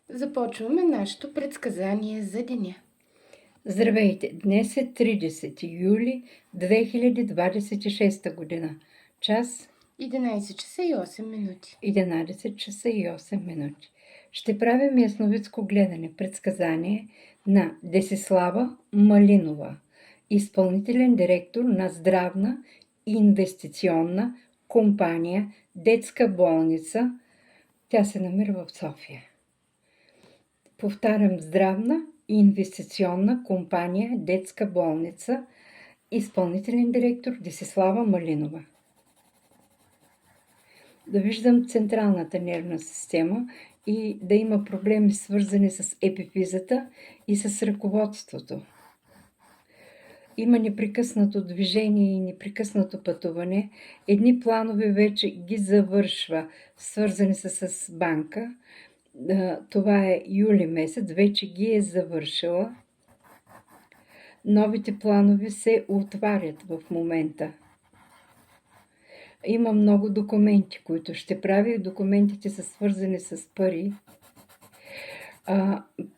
Започваме нашето предсказание за деня. Здравейте! Днес е 30 юли 2026 година. Час 11 часа и 8 минути. 11 часа и 8 минути. Ще правим ясновидско гледане, предсказание на Десислава Малинова, изпълнителен директор на здравна и инвестиционна компания Детска болница. Тя се намира в София. Повтарям, здравна и инвестиционна компания Детска болница, изпълнителен директор Десислава Малинова. Да виждам централната нервна система и да има проблеми, свързани с епифизата и с ръководството. Има непрекъснато движение и непрекъснато пътуване. Едни планове вече ги завършва, свързани с банка. Това е юли месец, вече ги е завършила. Новите планове се отварят в момента. Има много документи, които ще прави. Документите са свързани с пари.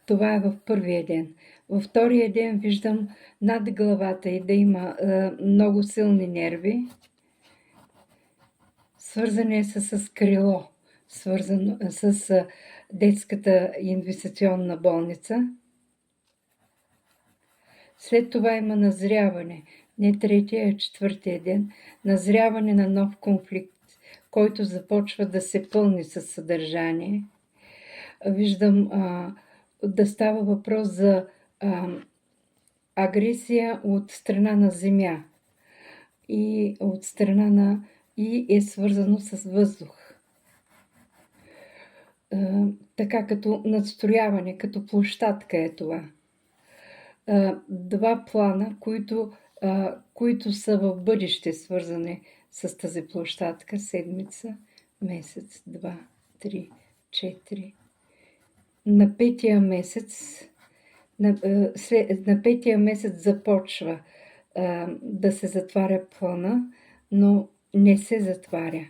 Това е в първия ден. Във втория ден виждам над главата и да има много силни нерви. Свързане е с крило, свързано с детската инвестиционна болница. След това има назряване, не третия, а четвъртия ден, назряване на нов конфликт, който започва да се пълни със съдържание. Виждам да става въпрос за агресия от страна на земя и от страна на и е свързано с въздух. Така като надстрояване, като площадка е това. Два плана, които са в бъдеще свързани с тази площадка. Седмица, месец, 2, 3, 4. На петия месец започва да се затваря плана, но не се затваря.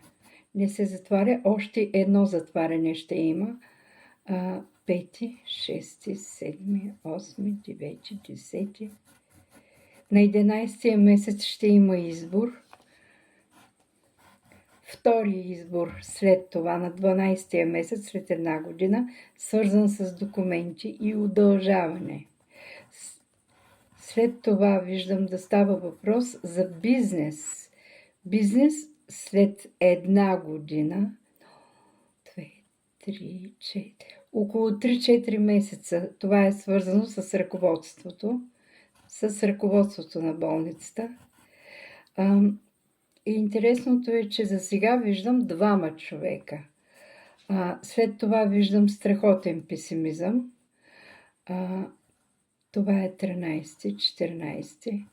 Още едно затваряне ще има. 5, 6, 7, 8, 9, 10. На 11-тия месец ще има избор. Втори избор след това на 12-тия месец, след една година, свързан с документи и удължаване. След това виждам да става въпрос за бизнес. Бизнес след една година. 2, 3, 4. Около 3-4 месеца. Това е свързано с ръководството на болницата. И интересното е, че за сега виждам двама човека. След това виждам страхотен песимизъм. Това е 13-14.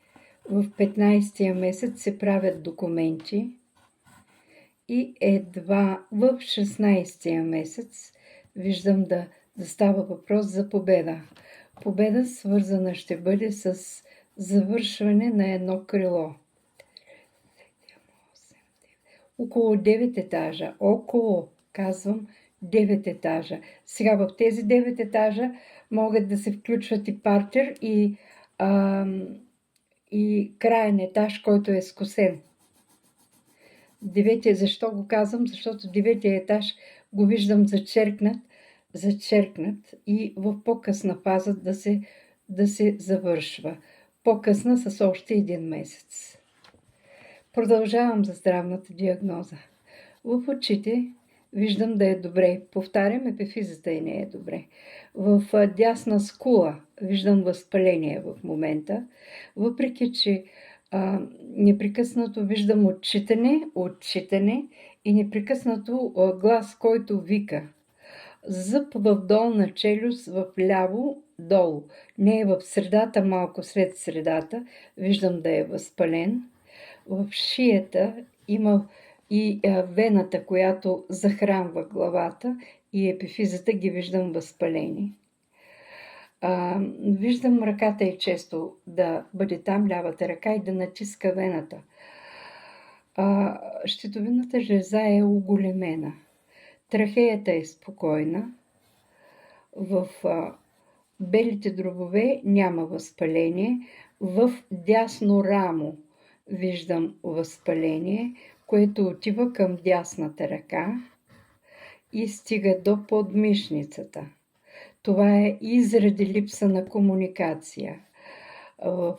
В 15-тия месец се правят документи и едва в 16-тия месец виждам да става въпрос за победа. Победа свързана ще бъде с завършване на едно крило. Около 9 етажа. Казвам 9 етажа. Сега в тези 9 етажа могат да се включват и партер и краен етаж, който е скосен. Защо го казвам? Защото 9-тия етаж го виждам зачеркнат и в по-късна фаза да се завършва. По-късна с още един месец. Продължавам за здравната диагноза. В очите виждам да е добре. Повтарям, епифизата и не е добре. В дясна скула виждам възпаление в момента, въпреки че непрекъснато виждам отчитане и непрекъснато глас, който вика. Зъб в долна челюст, в ляво, долу. Не е в средата, малко след средата. Виждам да е възпален. В шията има и вената, която захранва главата, и епифизата ги виждам възпалени. Виждам ръката и често да бъде там, лявата ръка, и да натиска вената. Щитовидната жлеза е оголемена. Трахеята е спокойна. В белите дробове няма възпаление. В дясно рамо виждам възпаление, което отива към дясната ръка и стига до подмишницата. Това е и заради липса на комуникация. В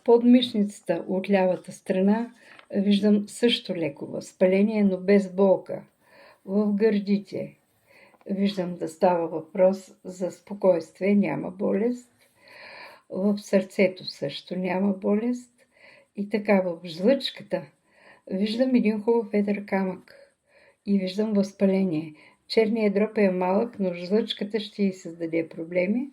подмишницата от лявата страна виждам също леко възпаление, но без болка. В гърдите виждам да става въпрос за спокойствие, няма болест. В сърцето също няма болест. И така в жлъчката виждам един хубав едър камък и виждам възпаление. Черният дроб е малък, но жлъчката ще й създаде проблеми.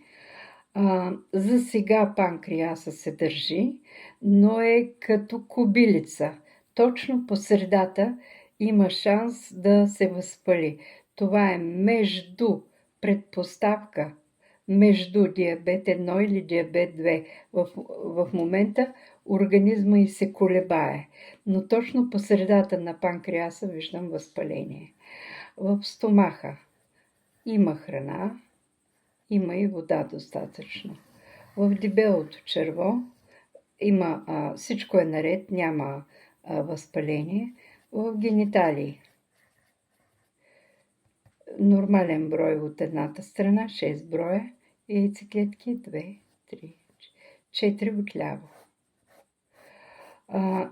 За сега панкреаса се държи, но е като кобилица. Точно по средата има шанс да се възпали. Това е предпоставка между диабет 1 или диабет 2. В момента организма й се колебае, но точно по средата на панкреаса виждам възпаление. В стомаха има храна, има и вода достатъчно. В дебелото черво всичко е наред, няма възпаление. В гениталии нормален брой от едната страна, 6 броя, яйцеклетки 2, 3, 4 отляво.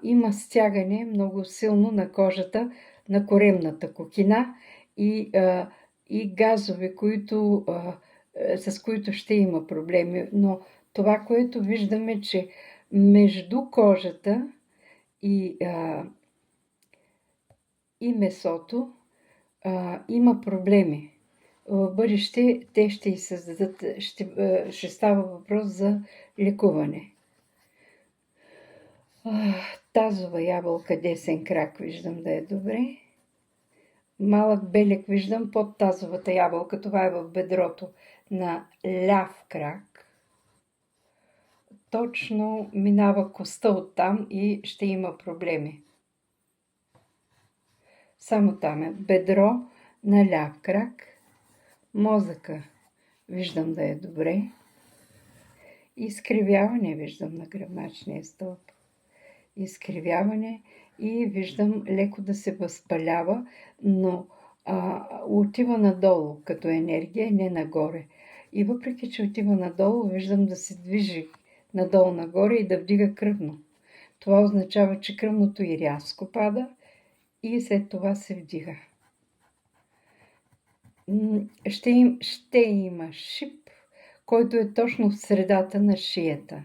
Има стягане много силно на кожата, на коремната кокина и газове, с които ще има проблеми. Но това, което виждаме, че между кожата и месото има проблеми. В бъдеще те ще й създадат, ще става въпрос за лекуване. Тазова ябълка, десен крак виждам да е добре. Малък белек виждам под тазовата ябълка, това е в бедрото на ляв крак. Точно минава коста оттам и ще има проблеми. Само там е бедро на ляв крак. Мозъка виждам да е добре. Изкривяване виждам на гръбначния стълб. Изкривяване и виждам леко да се възпалява, но отива надолу като енергия, не нагоре. И въпреки, че отива надолу, виждам да се движи надолу-нагоре и да вдига кръвно. Това означава, че кръвното и рязко пада и след това се вдига. Ще има шип, който е точно в средата на шията.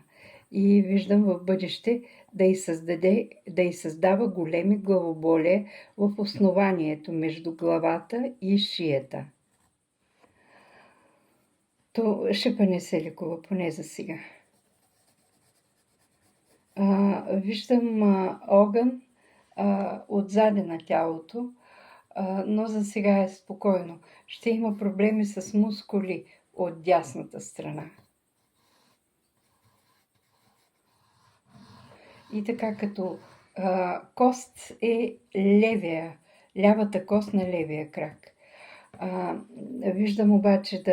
И виждам в бъдеще да й създава големи главоболия в основанието между главата и шията. То шипа не се лекува, поне за сега. Виждам огън отзади на тялото, но за сега е спокойно. Ще има проблеми с мускули от дясната страна. И така като кост е лявата кост на левия крак. Виждам обаче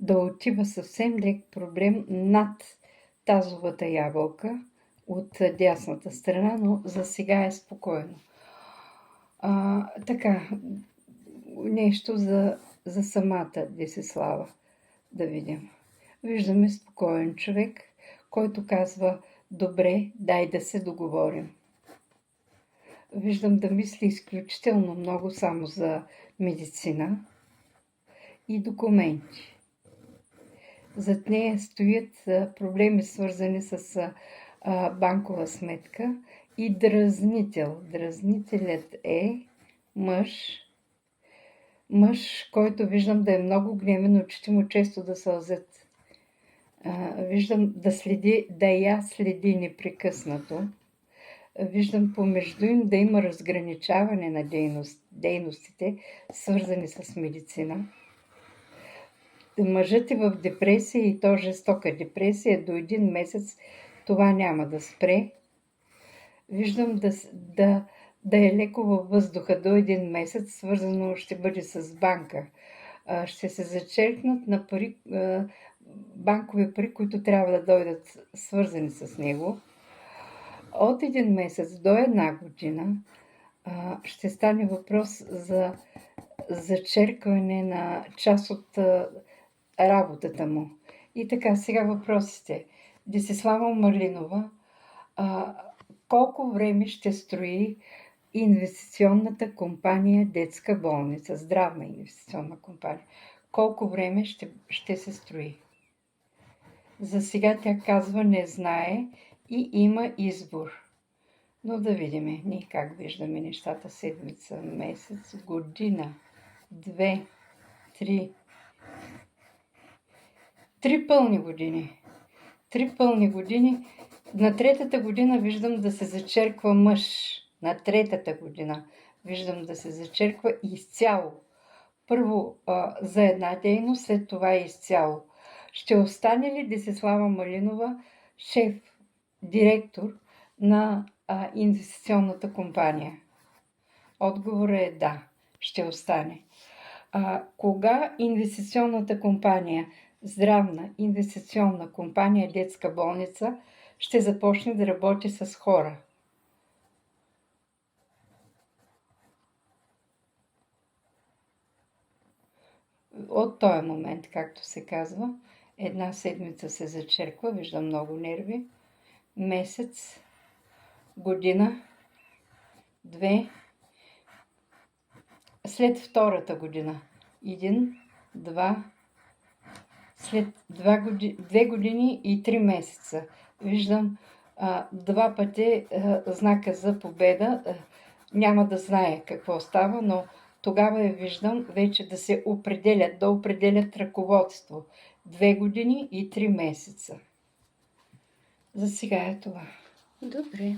да отива съвсем лек проблем над тазовата ябълка от дясната страна, но за сега е спокойно. Така, нещо за самата Десислава да видим. Виждаме спокоен човек, който казва: добре, дай да се договорим. Виждам да мисли изключително много само за медицина и документи. Зад нея стоят проблеми, свързани с банкова сметка и дразнител. Дразнителят е мъж, който виждам да е много гневен, очите му често да сълзят. Виждам да я следи непрекъснато. Виждам помежду им да има разграничаване на дейностите, свързани с медицина. Мъжът е в депресия и то жестока депресия. До 1 месец това няма да спре. Виждам да е леко във въздуха до 1 месец, свързано ще бъде с банка. ще се зачеркнат на пари, банкови пари, които трябва да дойдат свързани с него. От 1 месец до 1 година ще стане въпрос за зачеркване на част от работата му. И така, сега въпросите. Десислава Малинова колко време ще строи инвестиционната компания Детска болница, здравна инвестиционна компания? Колко време ще се строи? За сега тя казва не знае и има избор. Но да видим ние как виждаме нещата. Седмица, месец, година, 2, 3. 3 пълни години. 3 пълни години. На 3-та година виждам да се зачерква мъж. На 3-та година виждам да се зачерква изцяло. Първо за една дейност, след това изцяло. Ще остане ли Десислава Малинова шеф, директор на инвестиционната компания? Отговорът е да, ще остане. Кога инвестиционната компания, здравна инвестиционна компания Детска болница, ще започне да работи с хора? От този момент, както се казва, 1 седмица се зачерква, виждам много нерви, месец, година, 2, след 2-та година, 1, 2, след 2 години и 3 месеца. Виждам 2 пъти знака за победа. Няма да знае какво става, но тогава я виждам вече да определят ръководство. 2 години и 3 месеца. За сега е това. Добре.